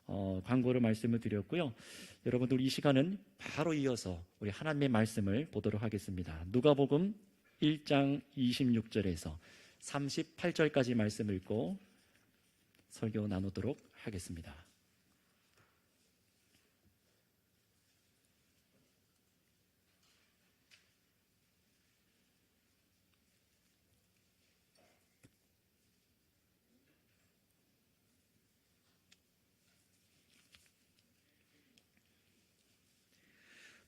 광고로 말씀을 드렸고요. 여러분들 이 시간은 바로 이어서 우리 하나님의 말씀을 보도록 하겠습니다. 누가복음 1장 26절에서 38절까지 말씀을 읽고 설교 나누도록 하겠습니다.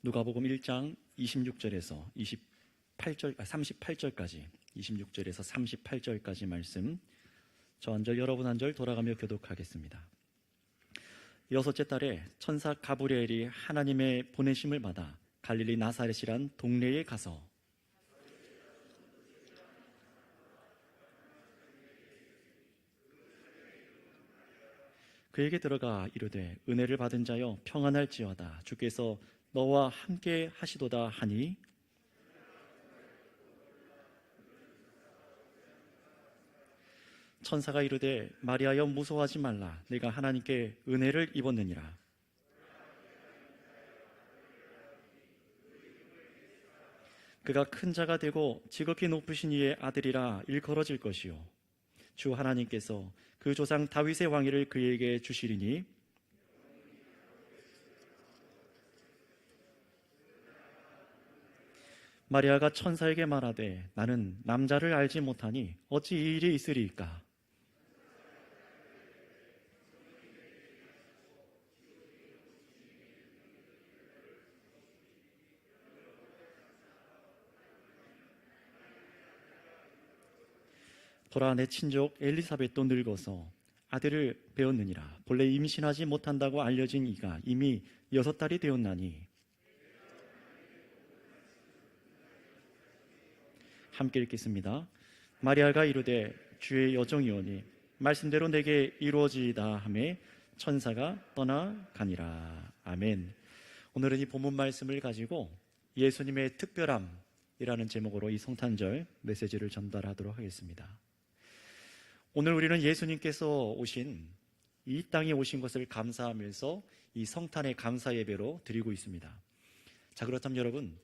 누가복음 1장 26절에서 38절까지 26절에서 38절까지 말씀, 저 한 절 여러분 한 절 돌아가며 교독하겠습니다. 여섯째 달에 천사 가브리엘이 하나님의 보내심을 받아 갈릴리 나사렛이란 동네에 가서 그에게 들어가 이르되 은혜를 받은 자여 평안할지어다, 주께서 너와 함께 하시도다 하니, 천사가 이르되 마리아여 무서워하지 말라, 내가 하나님께 은혜를 입었느니라. 그가 큰 자가 되고 지극히 높으신 이의 아들이라 일컬어질 것이요 주 하나님께서 그 조상 다윗의 왕위를 그에게 주시리니 마리아가 천사에게 말하되 나는 남자를 알지 못하니 어찌 이 일이 있으리이까. 보라, 내 친족 엘리사벳도 늙어서 아들을 배웠느니라. 본래 임신하지 못한다고 알려진 이가 이미 6달이 되었나니. 함께 읽겠습니다. 마리아가 이르되 주의 여종이오니 말씀대로 내게 이루어지이다 하매 천사가 떠나가니라. 아멘. 오늘은 이 본문 말씀을 가지고 예수님의 특별함이라는 제목으로 이 성탄절 메시지를 전달하도록 하겠습니다. 오늘 우리는 예수님께서 오신, 이 땅에 오신 것을 감사하면서 이 성탄의 감사 예배로 드리고 있습니다. 자, 그렇다면 여러분,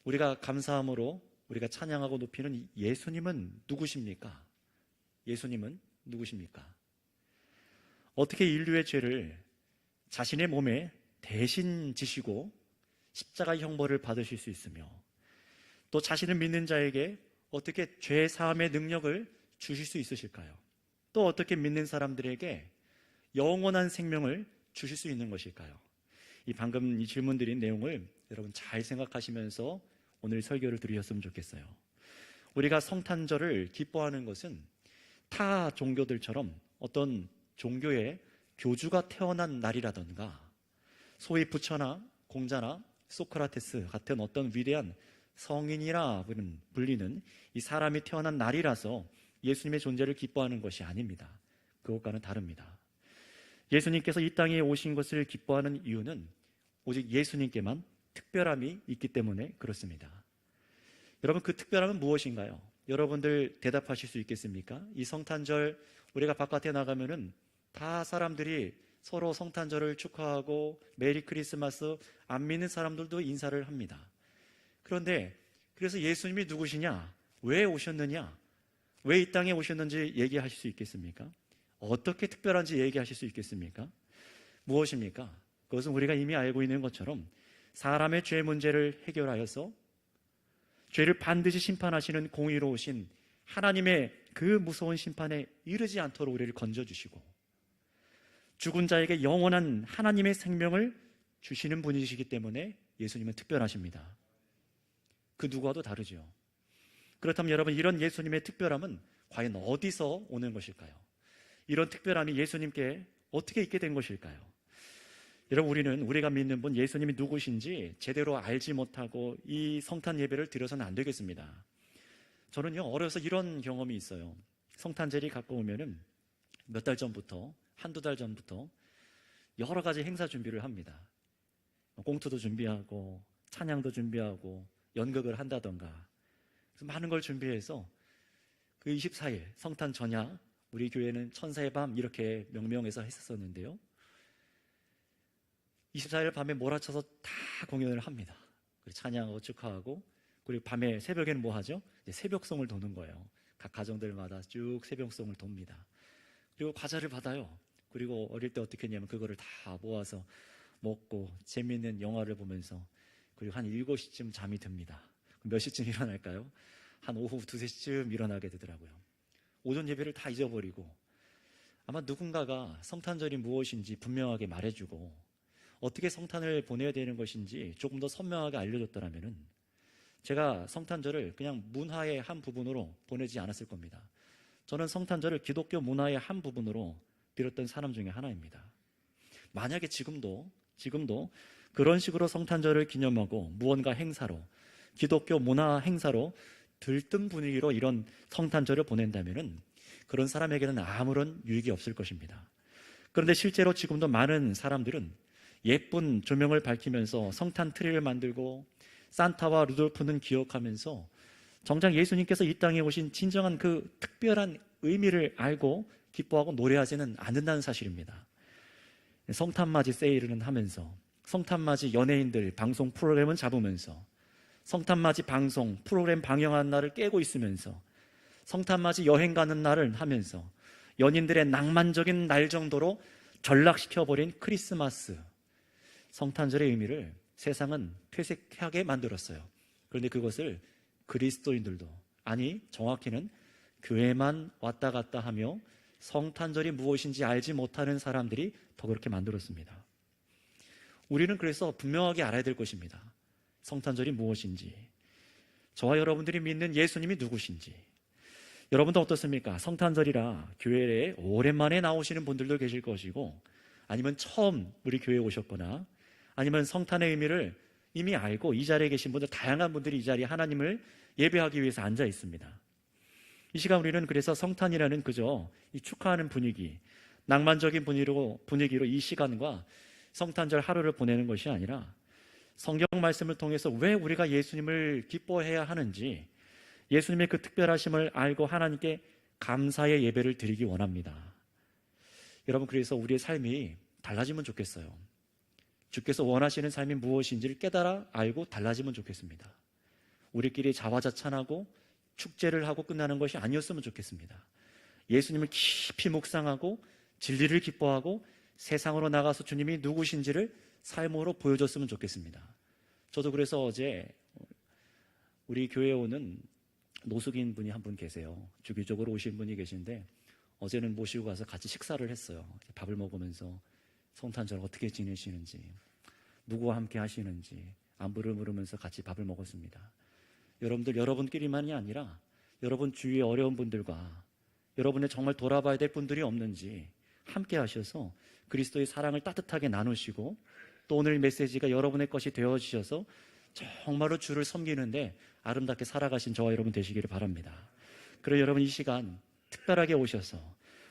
우리가 감사함으로 우리가 찬양하고 높이는 예수님은 누구십니까? 예수님은 누구십니까? 어떻게 인류의 죄를 자신의 몸에 대신 지시고 십자가 형벌을 받으실 수 있으며, 또 자신을 믿는 자에게 어떻게 죄 사함의 능력을 주실 수 있으실까요? 또 어떻게 믿는 사람들에게 영원한 생명을 주실 수 있는 것일까요? 이 방금 이 질문드린 내용을 여러분 잘 생각하시면서 오늘 설교를 들으셨으면 좋겠어요. 우리가 성탄절을 기뻐하는 것은 타 종교들처럼 어떤 종교의 교주가 태어난 날이라던가, 소위 부처나 공자나 소크라테스 같은 어떤 위대한 성인이라 불리는 이 사람이 태어난 날이라서 예수님의 존재를 기뻐하는 것이 아닙니다. 그것과는 다릅니다. 예수님께서 이 땅에 오신 것을 기뻐하는 이유는 오직 예수님께만 특별함이 있기 때문에 그렇습니다. 여러분, 그 특별함은 무엇인가요? 여러분들 대답하실 수 있겠습니까? 이 성탄절 우리가 바깥에 나가면은 다 사람들이 서로 성탄절을 축하하고 메리 크리스마스, 안 믿는 사람들도 인사를 합니다. 그런데 그래서 예수님이 누구시냐? 왜 오셨느냐? 왜 이 땅에 오셨는지 얘기하실 수 있겠습니까? 어떻게 특별한지 얘기하실 수 있겠습니까? 무엇입니까? 그것은 우리가 이미 알고 있는 것처럼 사람의 죄 문제를 해결하여서 죄를 반드시 심판하시는 공의로우신 하나님의 그 무서운 심판에 이르지 않도록 우리를 건져주시고 죽은 자에게 영원한 하나님의 생명을 주시는 분이시기 때문에 예수님은 특별하십니다. 그 누구와도 다르죠. 그렇다면 여러분, 이런 예수님의 특별함은 과연 어디서 오는 것일까요? 이런 특별함이 예수님께 어떻게 있게 된 것일까요? 여러분, 우리가 믿는 분 예수님이 누구신지 제대로 알지 못하고 이 성탄 예배를 드려서는 안 되겠습니다. 저는요, 어려서 이런 경험이 있어요. 성탄절이 가까우면은 몇 달 전부터, 한두 달 전부터 여러 가지 행사 준비를 합니다. 꽁투도 준비하고 찬양도 준비하고 연극을 한다던가, 그래서 많은 걸 준비해서 그 24일 성탄 전야 우리 교회는 천사의 밤 이렇게 명명해서 했었는데요. 24일 밤에 몰아쳐서 다 공연을 합니다. 그리고 찬양하고 축하하고, 그리고 밤에 새벽에는 뭐 하죠? 이제 새벽송을 도는 거예요. 각 가정들마다 쭉 새벽송을 돕니다. 그리고 과자를 받아요. 그리고 어릴 때 어떻게 했냐면 그거를 다 모아서 먹고 재미있는 영화를 보면서, 그리고 한 7시쯤 잠이 듭니다. 몇 시쯤 일어날까요? 한 오후 2, 3시쯤 일어나게 되더라고요. 오전 예배를 다 잊어버리고, 아마 누군가가 성탄절이 무엇인지 분명하게 말해주고 어떻게 성탄을 보내야 되는 것인지 조금 더 선명하게 알려줬더라면 제가 성탄절을 그냥 문화의 한 부분으로 보내지 않았을 겁니다. 저는 성탄절을 기독교 문화의 한 부분으로 드렸던 사람 중에 하나입니다. 만약에 지금도 그런 식으로 성탄절을 기념하고 무언가 행사로, 기독교 문화 행사로 들뜬 분위기로 이런 성탄절을 보낸다면 그런 사람에게는 아무런 유익이 없을 것입니다. 그런데 실제로 지금도 많은 사람들은 예쁜 조명을 밝히면서 성탄 트리를 만들고 산타와 루돌프는 기억하면서 정작 예수님께서 이 땅에 오신 진정한 그 특별한 의미를 알고 기뻐하고 노래하지는 않는다는 사실입니다. 성탄맞이 세일은 하면서, 성탄맞이 연예인들 방송 프로그램은 잡으면서, 성탄맞이 방송 프로그램 방영하는 날을 깨고 있으면서, 성탄맞이 여행 가는 날을 하면서 연인들의 낭만적인 날 정도로 전락시켜버린 크리스마스, 성탄절의 의미를 세상은 퇴색하게 만들었어요. 그런데 그것을 그리스도인들도, 아니 정확히는 교회만 왔다 갔다 하며 성탄절이 무엇인지 알지 못하는 사람들이 더 그렇게 만들었습니다. 우리는 그래서 분명하게 알아야 될 것입니다. 성탄절이 무엇인지, 저와 여러분들이 믿는 예수님이 누구신지. 여러분도 어떻습니까? 성탄절이라 교회에 오랜만에 나오시는 분들도 계실 것이고, 아니면 처음 우리 교회에 오셨거나, 아니면 성탄의 의미를 이미 알고 이 자리에 계신 분들, 다양한 분들이 이 자리에 하나님을 예배하기 위해서 앉아 있습니다. 이 시간 우리는 그래서 성탄이라는 그저 이 축하하는 분위기, 낭만적인 분위기로 이 시간과 성탄절 하루를 보내는 것이 아니라 성경 말씀을 통해서 왜 우리가 예수님을 기뻐해야 하는지, 예수님의 그 특별하심을 알고 하나님께 감사의 예배를 드리기 원합니다. 여러분, 그래서 우리의 삶이 달라지면 좋겠어요. 주께서 원하시는 삶이 무엇인지를 깨달아 알고 달라지면 좋겠습니다. 우리끼리 자화자찬하고 축제를 하고 끝나는 것이 아니었으면 좋겠습니다. 예수님을 깊이 묵상하고 진리를 기뻐하고 세상으로 나가서 주님이 누구신지를 삶으로 보여줬으면 좋겠습니다. 저도 그래서 어제 우리 교회에 오는 노숙인 분이 한 분 계세요. 주기적으로 오신 분이 계신데 어제는 모시고 가서 같이 식사를 했어요. 밥을 먹으면서 성탄절 어떻게 지내시는지, 누구와 함께 하시는지 안부를 물으면서 같이 밥을 먹었습니다. 여러분들, 여러분끼리만이 아니라 여러분 주위의 어려운 분들과 여러분의 정말 돌아봐야 될 분들이 없는지 함께 하셔서 그리스도의 사랑을 따뜻하게 나누시고, 또 오늘 메시지가 여러분의 것이 되어주셔서 정말로 주를 섬기는데 아름답게 살아가신 저와 여러분 되시기를 바랍니다. 그리고 여러분, 이 시간 특별하게 오셔서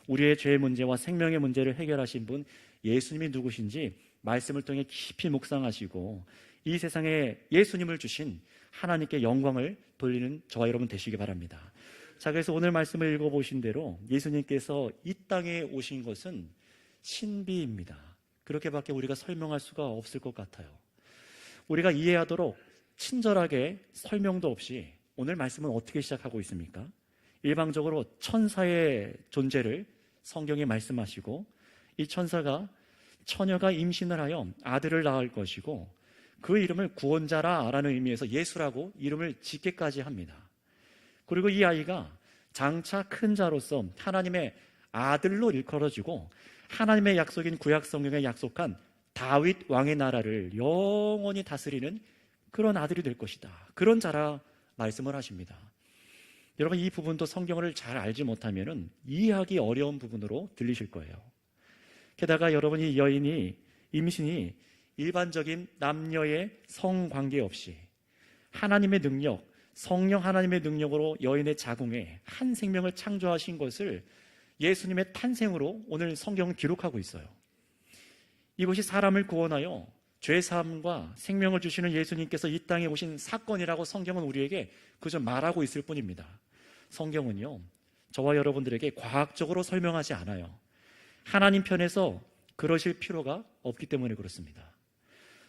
우리의 죄의 문제와 생명의 문제를 해결하신 분 예수님이 누구신지 말씀을 통해 깊이 묵상하시고 이 세상에 예수님을 주신 하나님께 영광을 돌리는 저와 여러분 되시기 바랍니다. 자, 그래서 오늘 말씀을 읽어보신 대로 예수님께서 이 땅에 오신 것은 신비입니다. 그렇게밖에 우리가 설명할 수가 없을 것 같아요. 우리가 이해하도록 친절하게 설명도 없이 오늘 말씀은 어떻게 시작하고 있습니까? 일방적으로 천사의 존재를 성경에 말씀하시고, 이 천사가 처녀가 임신을 하여 아들을 낳을 것이고 그 이름을 구원자라라는 의미에서 예수라고 이름을 짓게까지 합니다. 그리고 이 아이가 장차 큰 자로서 하나님의 아들로 일컬어지고 하나님의 약속인 구약 성경에 약속한 다윗 왕의 나라를 영원히 다스리는 그런 아들이 될 것이다, 그런 자라 말씀을 하십니다. 여러분, 이 부분도 성경을 잘 알지 못하면 이해하기 어려운 부분으로 들리실 거예요. 게다가 여러분이 여인이 임신이 일반적인 남녀의 성관계 없이 하나님의 능력, 성령 하나님의 능력으로 여인의 자궁에 한 생명을 창조하신 것을 예수님의 탄생으로 오늘 성경은 기록하고 있어요. 이것이 사람을 구원하여 죄사함과 생명을 주시는 예수님께서 이 땅에 오신 사건이라고 성경은 우리에게 그저 말하고 있을 뿐입니다. 성경은요, 저와 여러분들에게 과학적으로 설명하지 않아요. 하나님 편에서 그러실 필요가 없기 때문에 그렇습니다.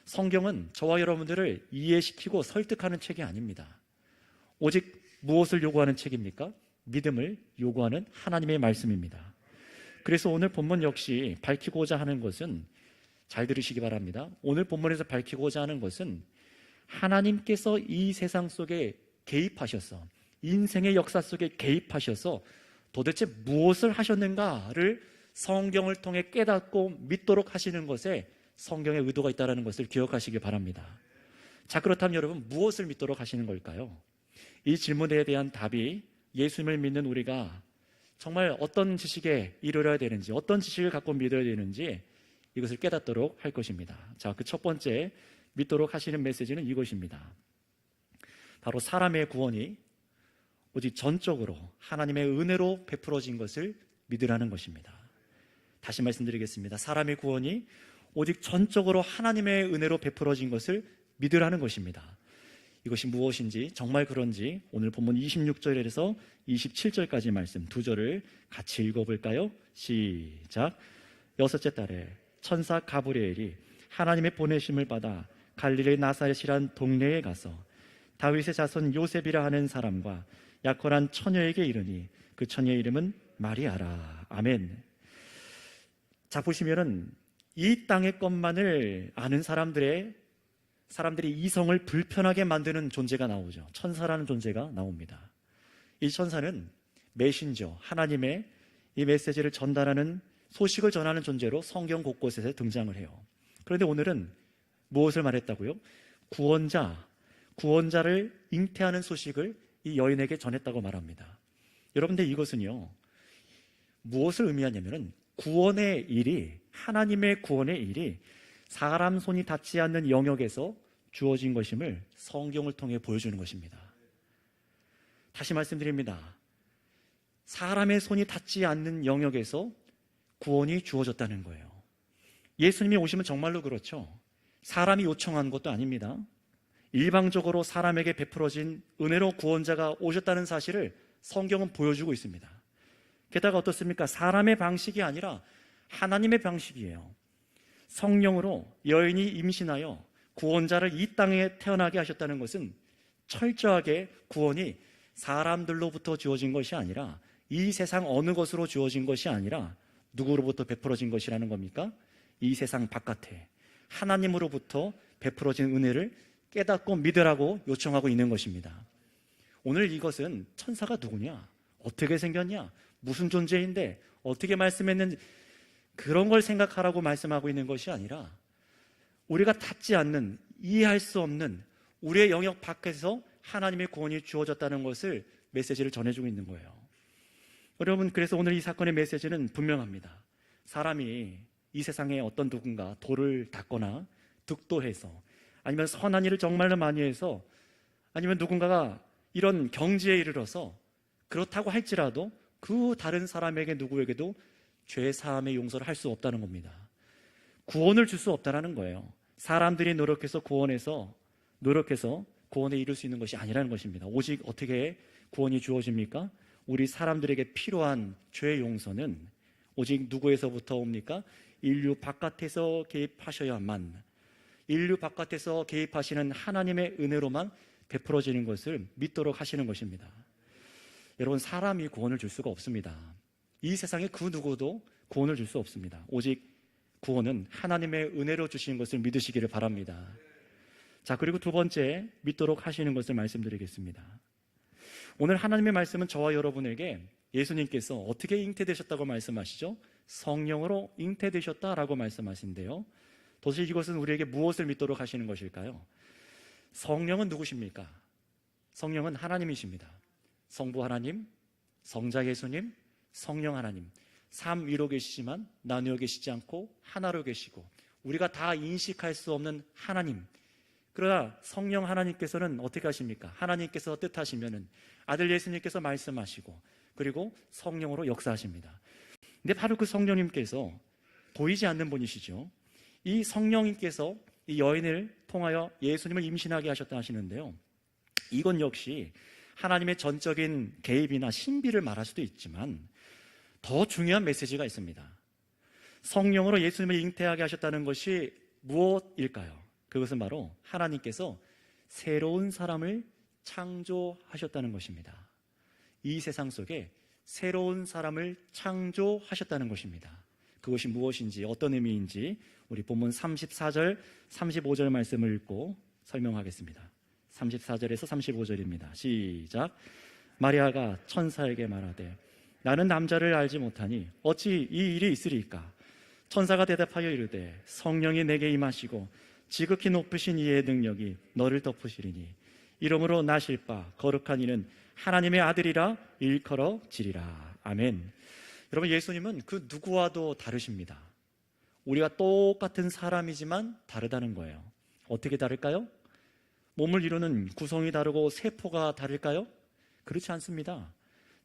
성경은 저와 여러분들을 이해시키고 설득하는 책이 아닙니다. 오직 무엇을 요구하는 책입니까? 믿음을 요구하는 하나님의 말씀입니다. 그래서 오늘 본문 역시 밝히고자 하는 것은, 잘 들으시기 바랍니다. 오늘 본문에서 밝히고자 하는 것은 하나님께서 이 세상 속에 개입하셔서, 인생의 역사 속에 개입하셔서 도대체 무엇을 하셨는가를 성경을 통해 깨닫고 믿도록 하시는 것에 성경의 의도가 있다는 것을 기억하시기 바랍니다. 자, 그렇다면 여러분, 무엇을 믿도록 하시는 걸까요? 이 질문에 대한 답이 예수님을 믿는 우리가 정말 어떤 지식에 이르러야 되는지, 어떤 지식을 갖고 믿어야 되는지 이것을 깨닫도록 할 것입니다. 자, 그 첫 번째 믿도록 하시는 메시지는 이것입니다. 바로 사람의 구원이 오직 전적으로 하나님의 은혜로 베풀어진 것을 믿으라는 것입니다. 다시 말씀드리겠습니다. 사람의 구원이 오직 전적으로 하나님의 은혜로 베풀어진 것을 믿으라는 것입니다. 이것이 무엇인지, 정말 그런지 오늘 본문 26절에서 27절까지 말씀 두 절을 같이 읽어볼까요? 시작. 여섯째 달에 천사 가브리엘이 하나님의 보내심을 받아 갈릴리 나사렛이란 동네에 가서 다윗의 자손 요셉이라 하는 사람과 약혼한 처녀에게 이르니 그 처녀의 이름은 마리아라. 아멘. 자, 보시면은 이 땅의 것만을 아는 사람들이 이성을 불편하게 만드는 존재가 나오죠. 천사라는 존재가 나옵니다. 이 천사는 메신저, 하나님의 이 메시지를 전달하는, 소식을 전하는 존재로 성경 곳곳에서 등장을 해요. 그런데 오늘은 무엇을 말했다고요? 구원자를 잉태하는 소식을 이 여인에게 전했다고 말합니다. 여러분들, 이것은요, 무엇을 의미하냐면은 구원의 일이, 하나님의 구원의 일이 사람 손이 닿지 않는 영역에서 주어진 것임을 성경을 통해 보여주는 것입니다. 다시 말씀드립니다. 사람의 손이 닿지 않는 영역에서 구원이 주어졌다는 거예요. 예수님이 오시면 정말로 그렇죠. 사람이 요청한 것도 아닙니다. 일방적으로 사람에게 베풀어진 은혜로 구원자가 오셨다는 사실을 성경은 보여주고 있습니다. 게다가 어떻습니까? 사람의 방식이 아니라 하나님의 방식이에요. 성령으로 여인이 임신하여 구원자를 이 땅에 태어나게 하셨다는 것은 철저하게 구원이 사람들로부터 주어진 것이 아니라, 이 세상 어느 것으로 주어진 것이 아니라 누구로부터 베풀어진 것이라는 겁니까? 이 세상 바깥에 하나님으로부터 베풀어진 은혜를 깨닫고 믿으라고 요청하고 있는 것입니다. 오늘 이것은 천사가 누구냐? 어떻게 생겼냐? 무슨 존재인데? 어떻게 말씀했는지, 그런 걸 생각하라고 말씀하고 있는 것이 아니라 우리가 닿지 않는, 이해할 수 없는 우리의 영역 밖에서 하나님의 구원이 주어졌다는 것을, 메시지를 전해주고 있는 거예요. 여러분, 그래서 오늘 이 사건의 메시지는 분명합니다. 사람이 이 세상에 어떤 누군가 돌을 닦거나 득도해서, 아니면 선한 일을 정말로 많이 해서, 아니면 누군가가 이런 경지에 이르러서 그렇다고 할지라도 그 다른 사람에게, 누구에게도 죄 사함의 용서를 할 수 없다는 겁니다. 구원을 줄 수 없다는 거예요. 사람들이 노력해서 구원에 이룰 수 있는 것이 아니라는 것입니다. 오직 어떻게 구원이 주어집니까? 우리 사람들에게 필요한 죄 용서는 오직 누구에서부터 옵니까? 인류 바깥에서 개입하셔야만, 인류 바깥에서 개입하시는 하나님의 은혜로만 베풀어지는 것을 믿도록 하시는 것입니다. 여러분, 사람이 구원을 줄 수가 없습니다. 이 세상에 그 누구도 구원을 줄 수 없습니다. 오직 구원은 하나님의 은혜로 주시는 것을 믿으시기를 바랍니다. 자, 그리고 두 번째 믿도록 하시는 것을 말씀드리겠습니다. 오늘 하나님의 말씀은 저와 여러분에게 예수님께서 어떻게 잉태되셨다고 말씀하시죠? 성령으로 잉태되셨다라고 말씀하신대요. 도대체 이것은 우리에게 무엇을 믿도록 하시는 것일까요? 성령은 누구십니까? 성령은 하나님이십니다. 성부 하나님, 성자 예수님, 성령 하나님, 삼위로 계시지만 나누어 계시지 않고 하나로 계시고 우리가 다 인식할 수 없는 하나님. 그러나 성령 하나님께서는 어떻게 하십니까? 하나님께서 뜻하시면은 아들 예수님께서 말씀하시고 그리고 성령으로 역사하십니다. 근데 바로 그 성령님께서 보이지 않는 분이시죠. 이 성령님께서 이 여인을 통하여 예수님을 임신하게 하셨다 하시는데요, 이건 역시 하나님의 전적인 개입이나 신비를 말할 수도 있지만 더 중요한 메시지가 있습니다. 성령으로 예수님을 잉태하게 하셨다는 것이 무엇일까요? 그것은 바로 하나님께서 새로운 사람을 창조하셨다는 것입니다. 이 세상 속에 새로운 사람을 창조하셨다는 것입니다. 그것이 무엇인지, 어떤 의미인지 우리 본문 34절, 35절 말씀을 읽고 설명하겠습니다. 34절에서 35절입니다. 시작. 마리아가 천사에게 말하되 나는 남자를 알지 못하니 어찌 이 일이 있으리까? 천사가 대답하여 이르되 성령이 내게 임하시고 지극히 높으신 이의 능력이 너를 덮으시리니 이러므로 나실 바 거룩한 이는 하나님의 아들이라 일컬어지리라. 아멘. 여러분, 예수님은 그 누구와도 다르십니다. 우리가 똑같은 사람이지만 다르다는 거예요. 어떻게 다를까요? 몸을 이루는 구성이 다르고 세포가 다를까요? 그렇지 않습니다.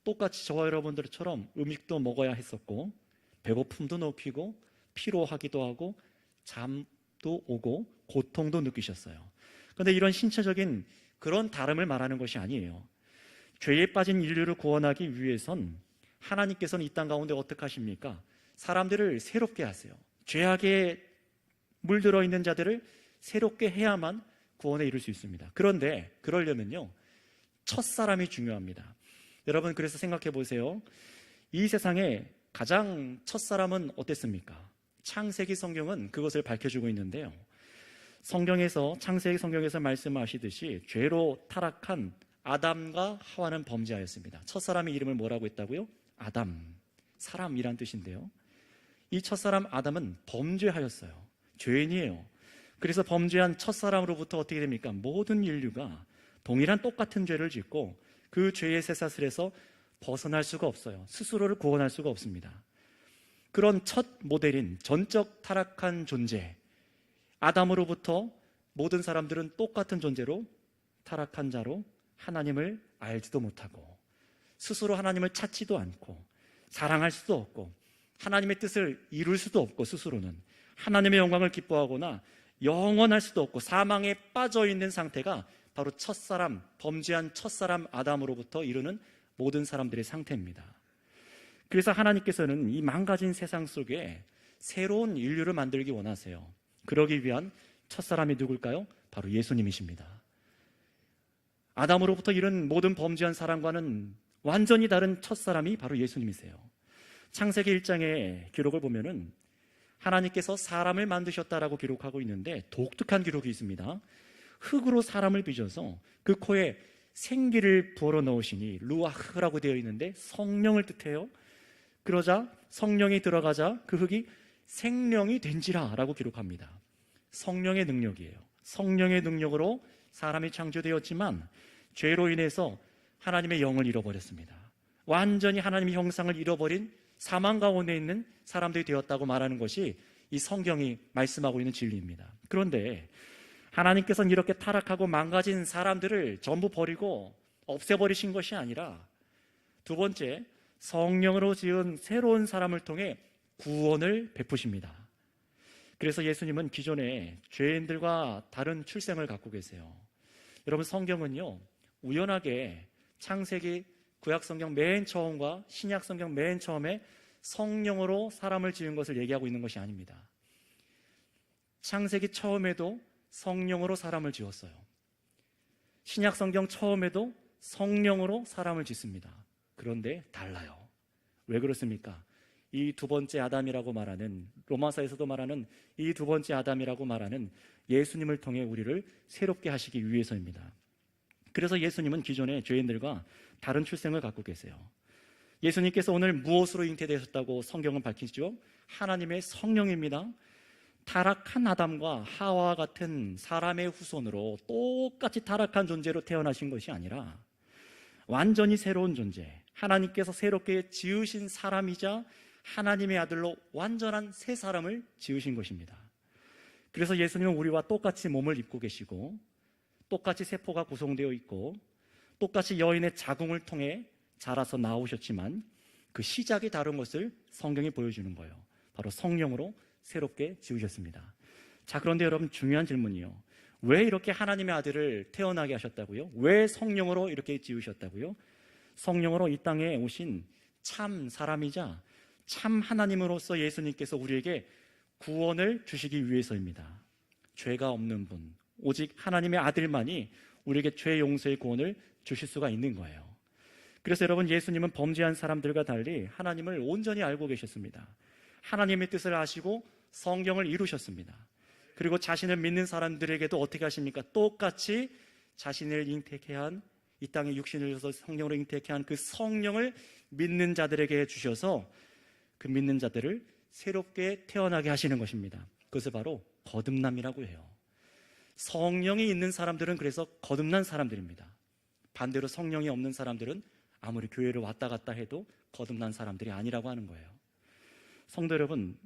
똑같이 저와 여러분들처럼 음식도 먹어야 했었고 배고픔도 느끼고 피로하기도 하고 잠도 오고 고통도 느끼셨어요. 그런데 이런 신체적인 그런 다름을 말하는 것이 아니에요. 죄에 빠진 인류를 구원하기 위해선 하나님께서는 이 땅 가운데 어떻게 하십니까? 사람들을 새롭게 하세요. 죄악에 물들어 있는 자들을 새롭게 해야만 구원에 이룰 수 있습니다. 그런데 그러려면요, 첫사람이 중요합니다. 여러분, 그래서 생각해 보세요. 이 세상에 가장 첫사람은 어땠습니까? 창세기 성경은 그것을 밝혀주고 있는데요, 성경에서, 창세기 성경에서 말씀하시듯이 죄로 타락한 아담과 하와는 범죄하였습니다. 첫사람의 이름을 뭐라고 했다고요? 아담, 사람이란 뜻인데요, 이 첫사람 아담은 범죄하였어요. 죄인이에요. 그래서 범죄한 첫사람으로부터 어떻게 됩니까? 모든 인류가 동일한 똑같은 죄를 짓고 그 죄의 쇠사슬에서 벗어날 수가 없어요. 스스로를 구원할 수가 없습니다. 그런 첫 모델인 전적 타락한 존재 아담으로부터 모든 사람들은 똑같은 존재로 타락한 자로 하나님을 알지도 못하고 스스로 하나님을 찾지도 않고 사랑할 수도 없고 하나님의 뜻을 이룰 수도 없고 스스로는 하나님의 영광을 기뻐하거나 영원할 수도 없고 사망에 빠져있는 상태가 바로 첫사람, 범죄한 첫사람 아담으로부터 이르는 모든 사람들의 상태입니다. 그래서 하나님께서는 이 망가진 세상 속에 새로운 인류를 만들기 원하세요. 그러기 위한 첫사람이 누굴까요? 바로 예수님이십니다. 아담으로부터 이른 모든 범죄한 사람과는 완전히 다른 첫사람이 바로 예수님이세요. 창세기 1장의 기록을 보면은 하나님께서 사람을 만드셨다라고 기록하고 있는데 독특한 기록이 있습니다. 흙으로 사람을 빚어서 그 코에 생기를 부어 넣으시니 루아흐라고 되어 있는데 성령을 뜻해요. 그러자 성령이 들어가자 그 흙이 생명이 된지라 라고 기록합니다. 성령의 능력이에요. 성령의 능력으로 사람이 창조되었지만 죄로 인해서 하나님의 영을 잃어버렸습니다. 완전히 하나님의 형상을 잃어버린 사망 가운데 있는 사람들이 되었다고 말하는 것이 이 성경이 말씀하고 있는 진리입니다. 그런데 하나님께서는 이렇게 타락하고 망가진 사람들을 전부 버리고 없애버리신 것이 아니라 두 번째, 성령으로 지은 새로운 사람을 통해 구원을 베푸십니다. 그래서 예수님은 기존에 죄인들과 다른 출생을 갖고 계세요. 여러분, 성경은요, 우연하게 창세기 구약성경 맨 처음과 신약성경 맨 처음에 성령으로 사람을 지은 것을 얘기하고 있는 것이 아닙니다. 창세기 처음에도 성령으로 사람을 지었어요. 신약성경 처음에도 성령으로 사람을 짓습니다. 그런데 달라요. 왜 그렇습니까? 이 두 번째 아담이라고 말하는, 로마서에서도 말하는 이 두 번째 아담이라고 말하는 예수님을 통해 우리를 새롭게 하시기 위해서입니다. 그래서 예수님은 기존의 죄인들과 다른 출생을 갖고 계세요. 예수님께서 오늘 무엇으로 잉태되셨다고 성경은 밝히죠? 하나님의 성령입니다. 타락한 아담과 하와와 같은 사람의 후손으로 똑같이 타락한 존재로 태어나신 것이 아니라 완전히 새로운 존재, 하나님께서 새롭게 지으신 사람이자 하나님의 아들로 완전한 새 사람을 지으신 것입니다. 그래서 예수님은 우리와 똑같이 몸을 입고 계시고 똑같이 세포가 구성되어 있고 똑같이 여인의 자궁을 통해 자라서 나오셨지만 그 시작이 다른 것을 성경이 보여주는 거예요. 바로 성령으로 새롭게 지으셨습니다. 자, 그런데 여러분, 중요한 질문이요. 왜 이렇게 하나님의 아들을 태어나게 하셨다고요? 왜 성령으로 이렇게 지으셨다고요? 성령으로 이 땅에 오신 참 사람이자 참 하나님으로서 예수님께서 우리에게 구원을 주시기 위해서입니다. 죄가 없는 분, 오직 하나님의 아들만이 우리에게 죄 용서의 구원을 주실 수가 있는 거예요. 그래서 여러분, 예수님은 범죄한 사람들과 달리 하나님을 온전히 알고 계셨습니다. 하나님의 뜻을 아시고 성경을 이루셨습니다. 그리고 자신을 믿는 사람들에게도 어떻게 하십니까? 똑같이 자신을 잉태케 한, 이 땅에 육신을 줘서 성령으로 잉태케 한 그 성령을 믿는 자들에게 주셔서 그 믿는 자들을 새롭게 태어나게 하시는 것입니다. 그것을 바로 거듭남이라고 해요. 성령이 있는 사람들은 그래서 거듭난 사람들입니다. 반대로 성령이 없는 사람들은 아무리 교회를 왔다 갔다 해도 거듭난 사람들이 아니라고 하는 거예요. 성도 여러분,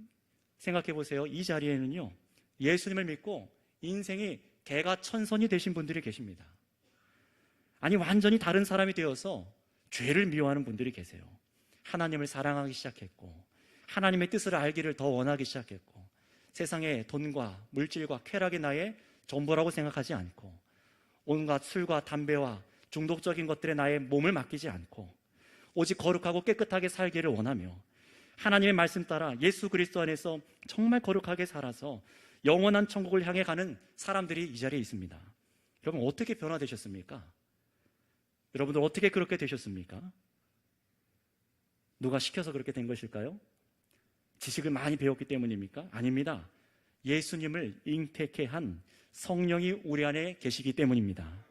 생각해 보세요. 이 자리에는요, 예수님을 믿고 인생이 개가천선이 되신 분들이 계십니다. 아니, 완전히 다른 사람이 되어서 죄를 미워하는 분들이 계세요. 하나님을 사랑하기 시작했고, 하나님의 뜻을 알기를 더 원하기 시작했고, 세상의 돈과 물질과 쾌락이 나의 전부라고 생각하지 않고, 온갖 술과 담배와 중독적인 것들에 나의 몸을 맡기지 않고, 오직 거룩하고 깨끗하게 살기를 원하며, 하나님의 말씀 따라 예수 그리스도 안에서 정말 거룩하게 살아서 영원한 천국을 향해 가는 사람들이 이 자리에 있습니다. 여러분, 어떻게 변화되셨습니까? 여러분들 어떻게 그렇게 되셨습니까? 누가 시켜서 그렇게 된 것일까요? 지식을 많이 배웠기 때문입니까? 아닙니다. 예수님을 잉태케 한 성령이 우리 안에 계시기 때문입니다.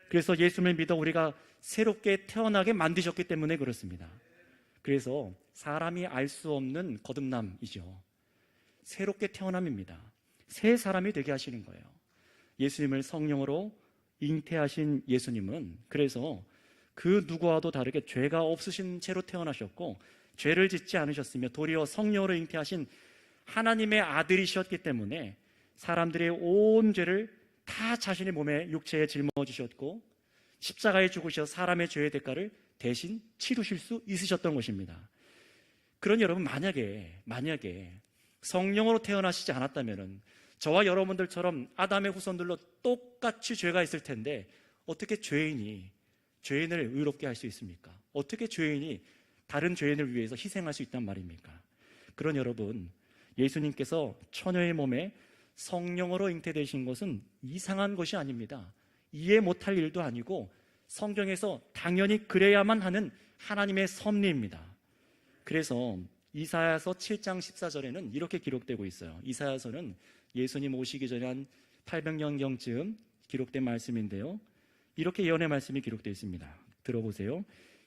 그래서 예수님을 믿어 우리가 새롭게 태어나게 만드셨기 때문에 그렇습니다. 그래서 사람이 알 수 없는 거듭남이죠. 새롭게 태어남입니다. 새 사람이 되게 하시는 거예요. 예수님을 성령으로 잉태하신 예수님은 그래서 그 누구와도 다르게 죄가 없으신 채로 태어나셨고, 죄를 짓지 않으셨으며 도리어 성령으로 잉태하신 하나님의 아들이셨기 때문에 사람들의 온 죄를 다 자신의 몸에, 육체에 짊어지셨고, 십자가에 죽으셔 사람의 죄의 대가를 대신 치르실 수 있으셨던 것입니다. 그러니 여러분, 만약에 성령으로 태어나시지 않았다면 저와 여러분들처럼 아담의 후손들로 똑같이 죄가 있을 텐데, 어떻게 죄인을 의롭게 할 수 있습니까? 어떻게 죄인이 다른 죄인을 위해서 희생할 수 있단 말입니까? 그런 여러분, 예수님께서 처녀의 몸에 성령으로 잉태되신 것은 이상한 것이 아닙니다. 이해 못할 일도 아니고 성경에서 당연히 그래야만 하는 하나님의 섭리입니다. 그래서 이사야서 7장 14절에는 이렇게 기록되고 있어요. 이사야서는 예수님 오시기 전에 한 800년경쯤 기록된 말씀인데요, 이렇게 예언의 말씀이 기록되어 있습니다. 들어보세요.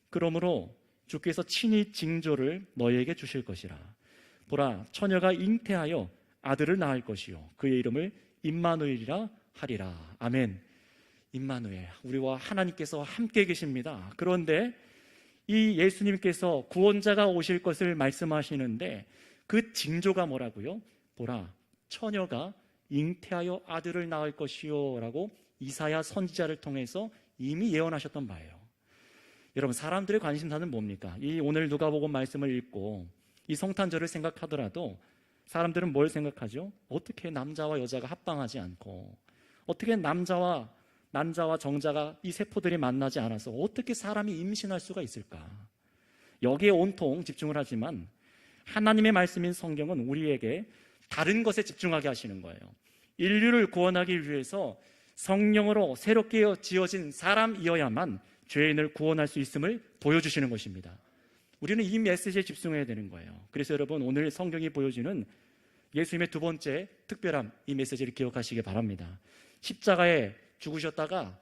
그러므로 주께서 친히 징조를 너희에게 주실 것이라. 보라, 처녀가 잉태하여 아들을 낳을 것이요 그의 이름을 임마누엘이라 하리라. 아멘. 임마누엘, 우리와 하나님께서 함께 계십니다. 그런데 이 예수님께서 구원자가 오실 것을 말씀하시는데 그 징조가 뭐라고요? 보라, 처녀가 잉태하여 아들을 낳을 것이요 라고 이사야 선지자를 통해서 이미 예언하셨던 바예요. 여러분, 사람들의 관심사는 뭡니까? 이 오늘 누가복음 말씀을 읽고 이 성탄절을 생각하더라도 사람들은 뭘 생각하죠? 어떻게 남자와 여자가 합방하지 않고, 어떻게 남자와 정자가 이 세포들이 만나지 않아서 어떻게 사람이 임신할 수가 있을까? 여기에 온통 집중을 하지만 하나님의 말씀인 성경은 우리에게 다른 것에 집중하게 하시는 거예요. 인류를 구원하기 위해서 성령으로 새롭게 지어진 사람이어야만 죄인을 구원할 수 있음을 보여주시는 것입니다. 우리는 이 메시지에 집중해야 되는 거예요. 그래서 여러분, 오늘 성경이 보여주는 예수님의 두 번째 특별함, 이 메시지를 기억하시기 바랍니다. 십자가에 죽으셨다가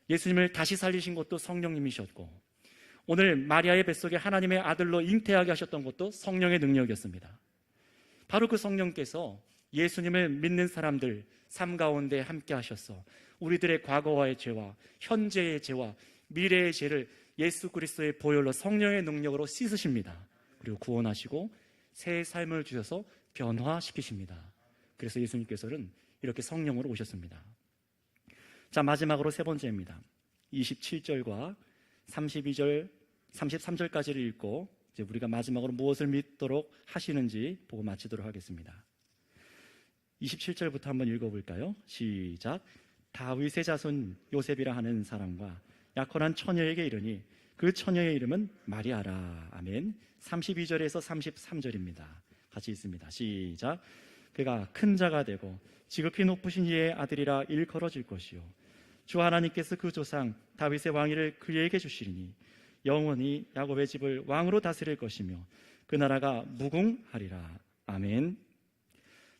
예수님을 다시 살리신 것도 성령님이셨고, 오늘 마리아의 뱃속에 하나님의 아들로 잉태하게 하셨던 것도 성령의 능력이었습니다. 바로 그 성령께서 예수님을 믿는 사람들 삶 가운데 함께 하셔서 우리들의 과거와의 죄와 현재의 죄와 미래의 죄를 예수 그리스도의 보혈로 성령의 능력으로 씻으십니다. 그리고 구원하시고 새 삶을 주셔서 변화시키십니다. 그래서 예수님께서는 이렇게 성령으로 오셨습니다. 자, 마지막으로 세 번째입니다. 27절과 32절, 33절까지를 읽고 이제 우리가 마지막으로 무엇을 믿도록 하시는지 보고 마치도록 하겠습니다. 27절부터 한번 읽어볼까요? 시작. 다윗의 자손 요셉이라 하는 사람과 약혼한 처녀에게 이르니 그 처녀의 이름은 마리아라. 아멘. 32절에서 33절입니다. 같이 읽습니다. 시작. 그가 큰 자가 되고 지극히 높으신 이의 아들이라 일컬어질 것이요 주 하나님께서 그 조상 다윗의 왕위를 그에게 주시리니 영원히 야곱의 집을 왕으로 다스릴 것이며 그 나라가 무궁하리라. 아멘.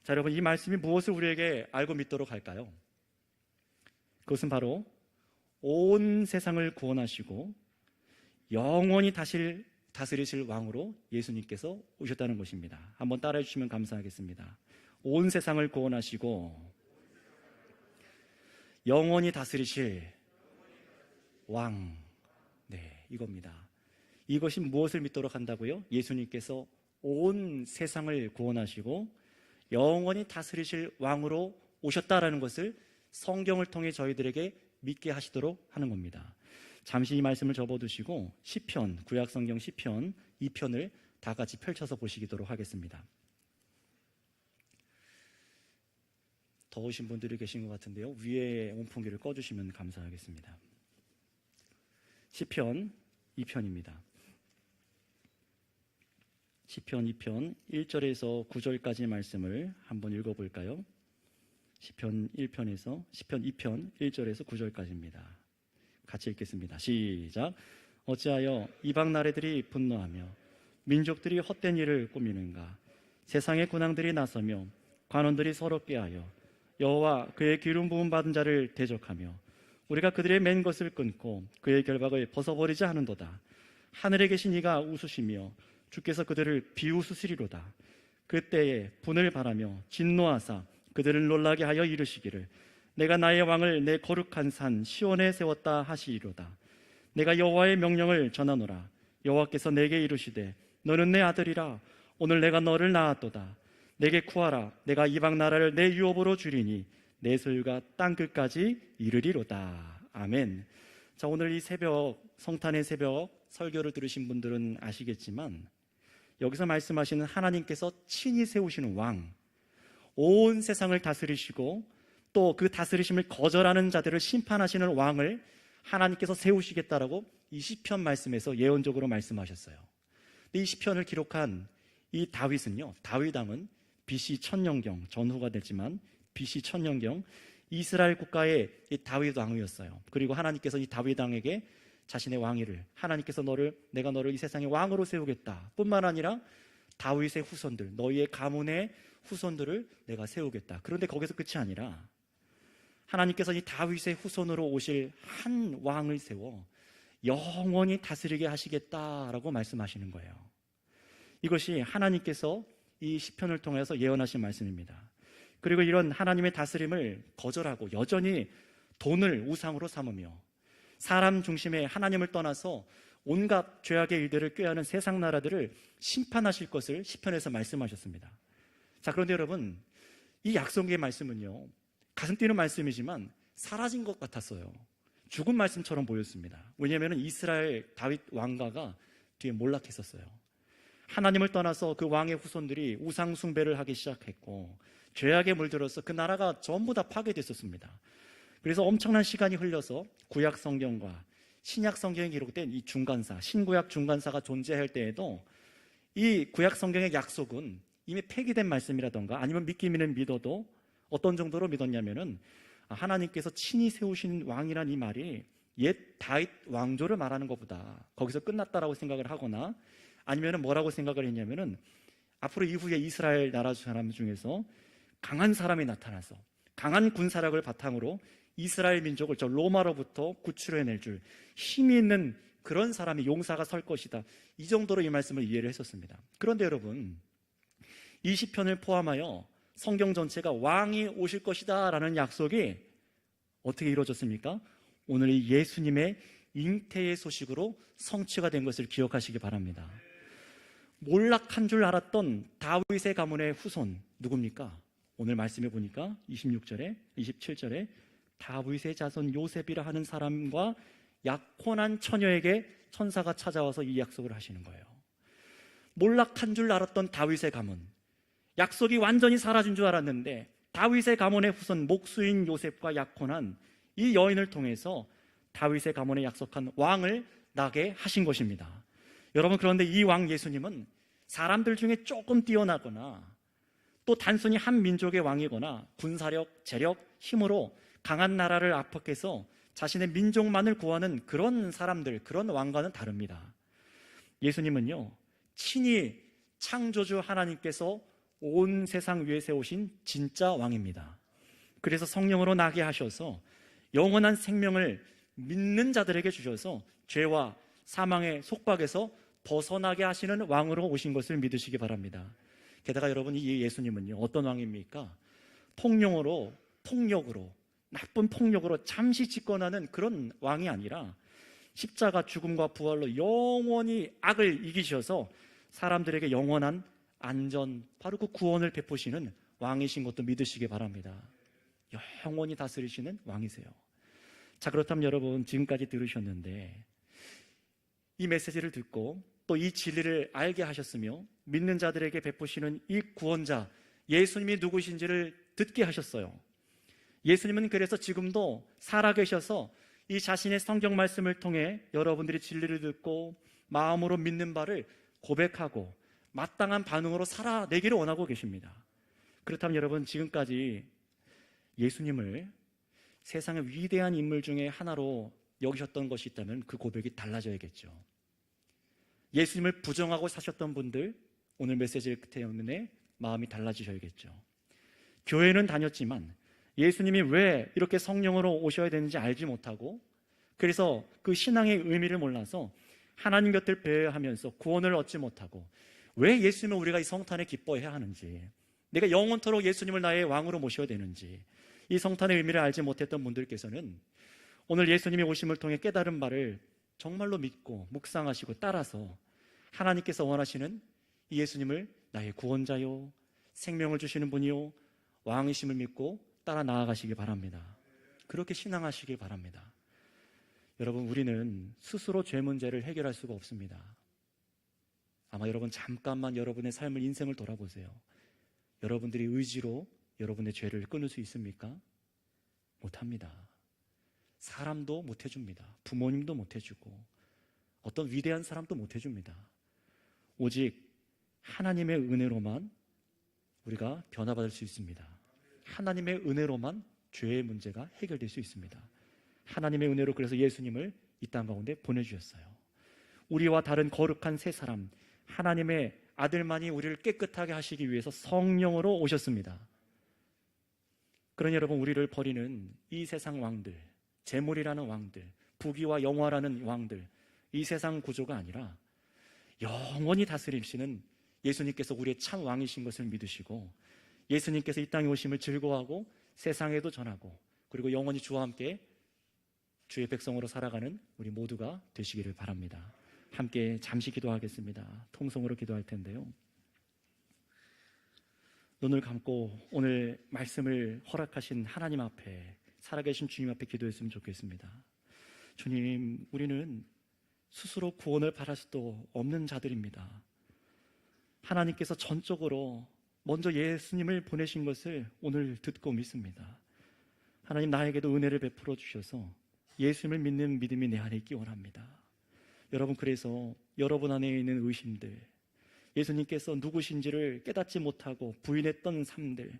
자, 여러분, 이 말씀이 무엇을 우리에게 알고 믿도록 할까요? 그것은 바로 온 세상을 구원하시고 영원히 다스리실 왕으로 예수님께서 오셨다는 것입니다. 한번 따라해 주시면 감사하겠습니다. 온 세상을 구원하시고 영원히 다스리실 왕. 네, 이겁니다. 이것이 무엇을 믿도록 한다고요? 예수님께서 온 세상을 구원하시고 영원히 다스리실 왕으로 오셨다라는 것을 성경을 통해 저희들에게 믿게 하시도록 하는 겁니다. 잠시 이 말씀을 접어두시고 시편, 구약성경 시편 2편을 다 같이 펼쳐서 보시도록 하겠습니다. 더우신 분들이 계신 것 같은데요, 위에 온풍기를 꺼주시면 감사하겠습니다. 시편 2편입니다. 시편 2편 1절에서 9절까지 말씀을 한번 읽어볼까요? 시편 2편 1절에서 9절까지입니다. 같이 읽겠습니다. 시작. 어찌하여 이방 나라들이 분노하며 민족들이 헛된 일을 꾸미는가? 세상의 군왕들이 나서며 관원들이 서로 꾀하여 여호와 그의 기름 부음 받은 자를 대적하며 우리가 그들의 맨 것을 끊고 그의 결박을 벗어버리자 하는도다. 하늘에 계신 이가 웃으시며 주께서 그들을 비웃으시리로다. 그때에 분을 바라며 진노하사 그들을 놀라게 하여 이르시기를 내가 나의 왕을 내 거룩한 산 시온에 세웠다 하시리로다. 내가 여호와의 명령을 전하노라. 여호와께서 내게 이르시되 너는 내 아들이라. 오늘 내가 너를 낳았도다. 내게 구하라. 내가 이방 나라를 내 유업으로 주리니 내 소유가 땅 끝까지 이르리로다. 아멘. 자, 오늘 이 새벽, 성탄의 새벽 설교를 들으신 분들은 아시겠지만 여기서 말씀하시는 하나님께서 친히 세우시는 왕, 온 세상을 다스리시고 또 그 다스리심을 거절하는 자들을 심판하시는 왕을 하나님께서 세우시겠다라고 이 시편 말씀에서 예언적으로 말씀하셨어요. 근데 이 시편을 기록한 이 다윗은요, 다윗 왕은 BC 1000년경, 전후가 됐지만 BC 1000년경 이스라엘 국가의 이 다윗 왕이었어요. 그리고 하나님께서 이 다윗 왕에게 자신의 왕위를, 하나님께서 내가 너를 이 세상의 왕으로 세우겠다 뿐만 아니라 다윗의 후손들, 너희의 가문의 후손들을 내가 세우겠다. 그런데 거기서 끝이 아니라 하나님께서 이 다윗의 후손으로 오실 한 왕을 세워 영원히 다스리게 하시겠다라고 말씀하시는 거예요. 이것이 하나님께서 이 시편을 통해서 예언하신 말씀입니다. 그리고 이런 하나님의 다스림을 거절하고 여전히 돈을 우상으로 삼으며 사람 중심의 하나님을 떠나서 온갖 죄악의 일들을 꾀하는 세상 나라들을 심판하실 것을 시편에서 말씀하셨습니다. 자, 그런데 여러분, 이 약속의 말씀은요, 가슴 뛰는 말씀이지만 사라진 것 같았어요. 죽은 말씀처럼 보였습니다. 왜냐하면 이스라엘 다윗 왕가가 뒤에 몰락했었어요. 하나님을 떠나서 그 왕의 후손들이 우상 숭배를 하기 시작했고 죄악에 물들어서 그 나라가 전부 다 파괴됐었습니다. 그래서 엄청난 시간이 흘러서 구약 성경과 신약 성경에 기록된 이 중간사, 신구약 중간사가 존재할 때에도 이 구약 성경의 약속은 이미 폐기된 말씀이라던가 아니면 믿기는 믿어도 어떤 정도로 믿었냐면은 하나님께서 친히 세우신 왕이란 이 말이 옛 다윗 왕조를 말하는 것보다 거기서 끝났다라고 생각을 하거나 아니면은 뭐라고 생각을 했냐면은 앞으로 이후에 이스라엘 나라 사람 중에서 강한 사람이 나타나서 강한 군사력을 바탕으로 이스라엘 민족을 저 로마로부터 구출해낼 줄 힘이 있는 그런 사람이 용사가 설 것이다. 이 정도로 이 말씀을 이해를 했었습니다. 그런데 여러분, 이 시편을 포함하여 성경 전체가 왕이 오실 것이다 라는 약속이 어떻게 이루어졌습니까? 오늘 이 예수님의 잉태의 소식으로 성취가 된 것을 기억하시기 바랍니다. 몰락한 줄 알았던 다윗의 가문의 후손 누굽니까? 오늘 말씀해 보니까 26절에 27절에 다윗의 자손 요셉이라 하는 사람과 약혼한 처녀에게 천사가 찾아와서 이 약속을 하시는 거예요. 몰락한 줄 알았던 다윗의 가문, 약속이 완전히 사라진 줄 알았는데 다윗의 가문의 후손 목수인 요셉과 약혼한 이 여인을 통해서 다윗의 가문에 약속한 왕을 나게 하신 것입니다. 여러분, 그런데 이 왕 예수님은 사람들 중에 조금 뛰어나거나 또 단순히 한 민족의 왕이거나 군사력, 재력, 힘으로 강한 나라를 압박해서 자신의 민족만을 구하는 그런 사람들, 그런 왕과는 다릅니다. 예수님은요, 친히 창조주 하나님께서 온 세상 위에 세우신 진짜 왕입니다. 그래서 성령으로 나게 하셔서 영원한 생명을 믿는 자들에게 주셔서 죄와 사망의 속박에서 벗어나게 하시는 왕으로 오신 것을 믿으시기 바랍니다. 게다가 여러분, 이 예수님은요, 어떤 왕입니까? 폭력으로 나쁜 폭력으로 잠시 집권하는 그런 왕이 아니라 십자가 죽음과 부활로 영원히 악을 이기셔서 사람들에게 영원한 안전, 바로 그 구원을 베푸시는 왕이신 것도 믿으시기 바랍니다. 영원히 다스리시는 왕이세요. 자, 그렇다면 여러분, 지금까지 들으셨는데 이 메시지를 듣고 또 이 진리를 알게 하셨으며 믿는 자들에게 베푸시는 이 구원자 예수님이 누구신지를 듣게 하셨어요. 예수님은 그래서 지금도 살아계셔서 이 자신의 성경 말씀을 통해 여러분들이 진리를 듣고 마음으로 믿는 바를 고백하고 마땅한 반응으로 살아내기를 원하고 계십니다. 그렇다면 여러분, 지금까지 예수님을 세상의 위대한 인물 중에 하나로 여기셨던 것이 있다면 그 고백이 달라져야겠죠. 예수님을 부정하고 사셨던 분들, 오늘 메시지 때문에 마음이 달라지셔야겠죠. 교회는 다녔지만 예수님이 왜 이렇게 성령으로 오셔야 되는지 알지 못하고, 그래서 그 신앙의 의미를 몰라서 하나님 곁을 배회하면서 구원을 얻지 못하고, 왜 예수님을 우리가 이 성탄에 기뻐해야 하는지, 내가 영원토록 예수님을 나의 왕으로 모셔야 되는지, 이 성탄의 의미를 알지 못했던 분들께서는 오늘 예수님이 오심을 통해 깨달은 바를 정말로 믿고 묵상하시고 따라서 하나님께서 원하시는 이 예수님을 나의 구원자요, 생명을 주시는 분이요, 왕이심을 믿고 따라 나아가시기 바랍니다. 그렇게 신앙하시기 바랍니다. 여러분, 우리는 스스로 죄 문제를 해결할 수가 없습니다. 아마 여러분, 잠깐만 여러분의 삶을, 인생을 돌아보세요. 여러분들이 의지로 여러분의 죄를 끊을 수 있습니까? 못합니다. 사람도 못해줍니다. 부모님도 못해주고 어떤 위대한 사람도 못해줍니다. 오직 하나님의 은혜로만 우리가 변화받을 수 있습니다. 하나님의 은혜로만 죄의 문제가 해결될 수 있습니다. 하나님의 은혜로 그래서 예수님을 이 땅 가운데 보내주셨어요. 우리와 다른 거룩한 새 사람, 하나님의 아들만이 우리를 깨끗하게 하시기 위해서 성령으로 오셨습니다. 그러니 여러분, 우리를 버리는 이 세상 왕들, 재물이라는 왕들, 부귀와 영화라는 왕들, 이 세상 구조가 아니라 영원히 다스리시는 예수님께서 우리의 참 왕이신 것을 믿으시고, 예수님께서 이 땅에 오심을 즐거워하고 세상에도 전하고, 그리고 영원히 주와 함께 주의 백성으로 살아가는 우리 모두가 되시기를 바랍니다. 함께 잠시 기도하겠습니다. 통성으로 기도할 텐데요, 눈을 감고 오늘 말씀을 허락하신 하나님 앞에, 살아계신 주님 앞에 기도했으면 좋겠습니다. 주님, 우리는 스스로 구원을 바랄 수도 없는 자들입니다. 하나님께서 전적으로 먼저 예수님을 보내신 것을 오늘 듣고 믿습니다. 하나님, 나에게도 은혜를 베풀어 주셔서 예수님을 믿는 믿음이 내 안에 있기 원합니다. 여러분, 그래서 여러분 안에 있는 의심들, 예수님께서 누구신지를 깨닫지 못하고 부인했던 삶들,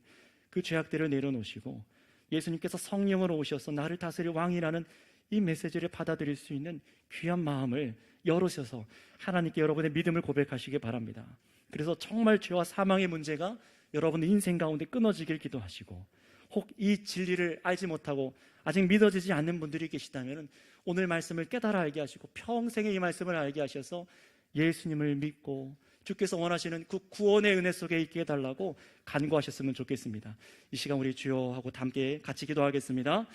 그 죄악들을 내려놓으시고 예수님께서 성령으로 오셔서 나를 다스릴 왕이라는 이 메시지를 받아들일 수 있는 귀한 마음을 열으셔서 하나님께 여러분의 믿음을 고백하시기 바랍니다. 그래서 정말 죄와 사망의 문제가 여러분의 인생 가운데 끊어지길 기도하시고, 혹 이 진리를 알지 못하고 아직 믿어지지 않는 분들이 계시다면 오늘 말씀을 깨달아 알게 하시고 평생에 이 말씀을 알게 하셔서 예수님을 믿고 주께서 원하시는 그 구원의 은혜 속에 있게 해달라고 간구하셨으면 좋겠습니다. 이 시간 우리 주여 하고 함께 같이 기도하겠습니다.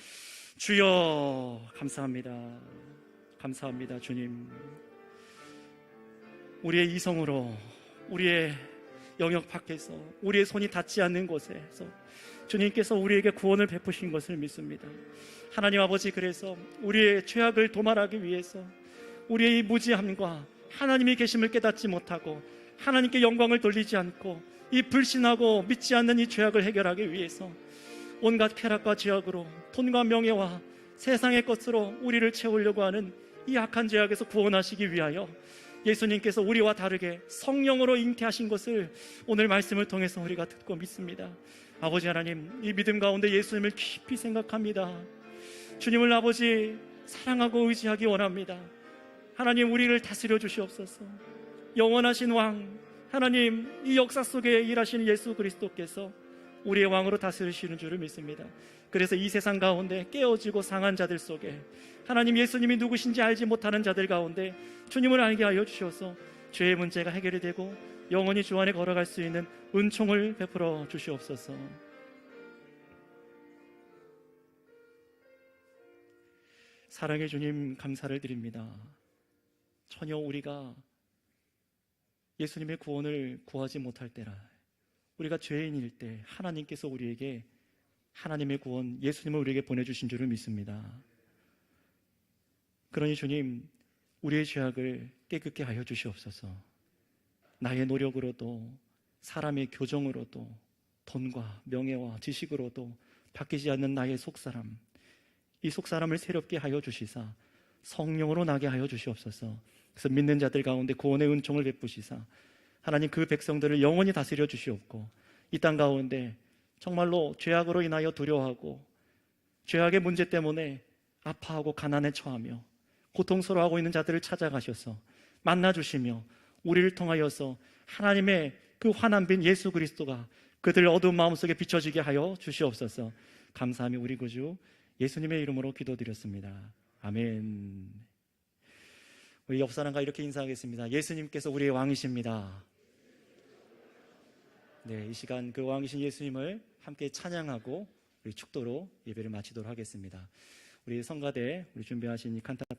주여, 감사합니다. 감사합니다. 주님, 우리의 이성으로, 우리의 영역 밖에서, 우리의 손이 닿지 않는 곳에서 주님께서 우리에게 구원을 베푸신 것을 믿습니다. 하나님 아버지, 그래서 우리의 죄악을 도말하기 위해서 우리의 이 무지함과 하나님이 계심을 깨닫지 못하고 하나님께 영광을 돌리지 않고 이 불신하고 믿지 않는 이 죄악을 해결하기 위해서 온갖 쾌락과 죄악으로, 돈과 명예와 세상의 것으로 우리를 채우려고 하는 이 악한 죄악에서 구원하시기 위하여 예수님께서 우리와 다르게 성령으로 잉태하신 것을 오늘 말씀을 통해서 우리가 듣고 믿습니다. 아버지 하나님, 이 믿음 가운데 예수님을 깊이 생각합니다. 주님을 아버지 사랑하고 의지하기 원합니다. 하나님, 우리를 다스려 주시옵소서. 영원하신 왕 하나님, 이 역사 속에 일하시는 예수 그리스도께서 우리의 왕으로 다스리시는 줄을 믿습니다. 그래서 이 세상 가운데 깨어지고 상한 자들 속에 하나님, 예수님이 누구신지 알지 못하는 자들 가운데 주님을 알게 하여 주셔서 죄의 문제가 해결이 되고 영원히 주 안에 걸어갈 수 있는 은총을 베풀어 주시옵소서. 사랑의 주님, 감사를 드립니다. 전혀 우리가 예수님의 구원을 구하지 못할 때라, 우리가 죄인일 때 하나님께서 우리에게 하나님의 구원, 예수님을 우리에게 보내주신 줄을 믿습니다. 그러니 주님, 우리의 죄악을 깨끗게 하여 주시옵소서. 나의 노력으로도 사람의 교정으로도 돈과 명예와 지식으로도 바뀌지 않는 나의 속사람, 이 속사람을 새롭게 하여 주시사 성령으로 나게 하여 주시옵소서. 그래서 믿는 자들 가운데 구원의 은총을 베푸시사 하나님, 그 백성들을 영원히 다스려 주시옵고 이 땅 가운데 정말로 죄악으로 인하여 두려워하고 죄악의 문제 때문에 아파하고 가난에 처하며 고통스러워하고 있는 자들을 찾아가셔서 만나주시며 우리를 통하여서 하나님의 그 환한빛 예수 그리스도가 그들 어두운 마음속에 비춰지게 하여 주시옵소서. 감사하며 우리 구주 예수님의 이름으로 기도드렸습니다. 아멘. 우리 옆 사람과 이렇게 인사하겠습니다. 예수님께서 우리의 왕이십니다. 네, 이 시간 그 왕이신 예수님을 함께 찬양하고 우리 축도로 예배를 마치도록 하겠습니다. 우리 성가대 우리 준비하신 이 칸타타